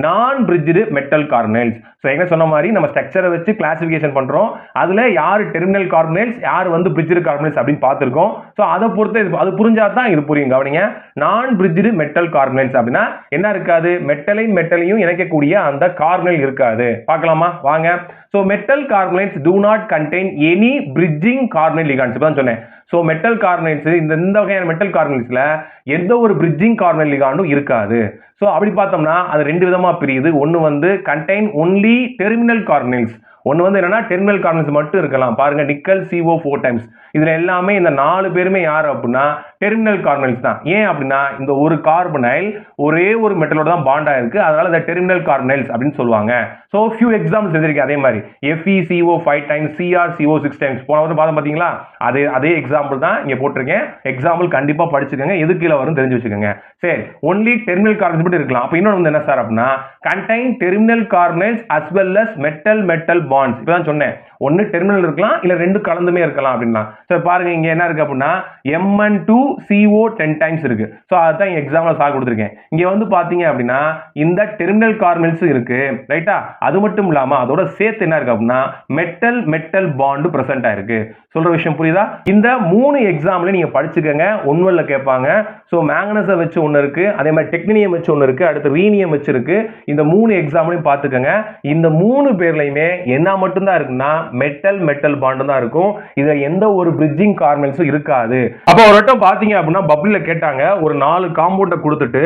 நான் bridged metal கார்பனைல்ஸ். So என்ன சொன்ன மாதிரி நம்ம ஸ்ட்ரக்சரை வச்சு கிளாசிஃபிகேஷன் பண்றோம். அதுல யார் டெர்மினல் கார்பனைல்ஸ், யார் வந்து பிரிட்ஜ்டு கார்பனைல்ஸ் அப்படின்னு பார்த்திருக்கோம். ஸோ அதை பொறுத்து அது புரிஞ்சா தான் இது புரியும். கவனிங்க, நான் பிரிட்ஜ்டு மெட்டல் கார்பனைல்ஸ் அப்படின்னா என்ன இருக்காது? மெட்டலையும் இணைக்கக்கூடிய அந்த கார்பனைல் இருக்காது. பார்க்கலாமா வாங்க. So metal carbonyls do not contain any bridging carbonyl ligands. இப்ப தான் சொன்னேன். ஸோ மெட்டல் கார்பனைல்ஸ் இந்த வகையான மெட்டல் கார்பனைல்ஸ்ல எந்த ஒரு பிரிட்ஜிங் கார்பனைல் லிகாண்டும் இருக்காது. ஸோ அப்படி பார்த்தோம்னா அது ரெண்டு விதமா பிரியுது. ஒன்று வந்து contain only terminal carbonyls. ஒன்று வந்து என்னன்னா டெர்மினல் கார்பனைல்ஸ் மட்டும் இருக்கலாம். பாருங்க, நிக்கல் CO4 டைம்ஸ். இதுல எல்லாமே இந்த 4 பேருமே யார் அப்படின்னா டெர்மினல் கார்பனைல்ஸ் தான். ஏன் அப்படின்னா இந்த ஒரு கார்பனைல் ஒரே ஒரு மெட்டலோட தான் பாண்ட் ஆயிருக்கு. அதனால இந்த டெர்மினல் கார்பனைல்ஸ் அப்படின்னு சொல்லுவாங்க. ஸோ ஃபியூ எக்ஸாம்பிள்ஸ் எழுதிருக்கேன். அதே மாதிரி FeCO5 டைம்ஸ், CrCO6 டைம்ஸ். போன வாரம் பார்த்தோம் பாத்தீங்களா? அதே எக்ஸாம்பிள் தான் இங்க போட்டிருக்கேன். எக்ஸாம்பிள் கண்டிப்பா படிச்சுக்கோங்க. எது கீழே வரும் தெரிஞ்சு வச்சுக்கோங்க. சரி, ஒன்லி டெர்மினல் கார்பனைல்ஸ் மட்டும் இருக்கலாம். அப்ப இன்னொன்று வந்து என்ன சார் அப்படின்னா contain terminal carbonyls as well as metal bonds. இப்பதான் சொன்னேன், ஒன்னு டெர்மினல் இருக்கலாம், இல்ல ரெண்டு கலந்துமே இருக்கலாம் அப்படின்னா. சோ பாருங்க, இங்க என்ன இருக்கு அப்படின்னா Mn2CO10 டைம்ஸ் இருக்கு. சோ அதான் எக்ஸாம்பிள் சால்வ் கொடுத்திருக்கேன். இங்க வந்து பாத்தீங்க அப்படின்னா இந்த டெர்மினல் கார்பனைல்ஸ் இருக்கு, ரைட்டா? அது மட்டும் இல்லாம அதோட சேர்த்து என்ன இருக்கு அப்படின்னா மெட்டல் பாண்ட் பிரசன்ட் ஆயிருக்கு. சொல்ற விஷயம் புரியுதா? இந்த 3 எக்ஸாம்பிள் நீங்க படிச்சுக்கங்க. ஒன்வல்ல கேட்பாங்க. சோ மேங்கனஸை வச்சு ஒன்னு இருக்கு, அதே மாதிரி டெக்னினியம் வச்சு ஒன்னு இருக்கு, அடுத்து ரீனியம் வச்சு இருக்கு. இந்த 3 எக்ஸாம்பிளையும் பார்த்துக்கங்க. இந்த 3 பேர்லயுமே என்ன மட்டும் தான் இருக்குன்னா மெட்டல் பாண்ட் தான் இருக்கும். இதுல எந்த ஒரு பிரிட்ஜிங் கார்பனைல்ஸும் இருக்காது. அப்ப ஒரு வட்டம் பாத்தீங்க அப்படின்னா பப்ளில கேட்டாங்க, ஒரு 4 காம்பவுண்ட கொடுத்துட்டு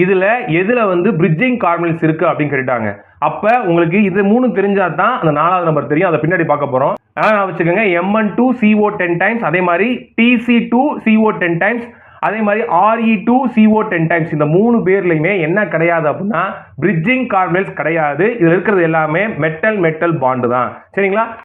இதுல எதுல வந்து பிரிட்ஜிங் கார்பனைல்ஸ் இருக்கு அப்படின்னு கேட்டாங்க. அப்ப உங்களுக்கு இது 3 தெரிஞ்சா தான் அந்த 4வது நம்பர் தெரியும். அதை பின்னாடி பார்க்க போறோம். நான் வச்சுக்கோங்க, Mn2CO10 டைம்ஸ், அதே மாதிரி Tc2CO10 டைம்ஸ், அதே மாதிரி Re2CO10 டைம்ஸ். இந்த 3 பேர்லயுமே என்ன கிடையாது அப்படின்னா பிரிட்ஜிங் கார்பனைல்ஸ் கிடையாது. இதுல இருக்கிறது எல்லாமே மெட்டல் பாண்ட் தான். சரிங்களா?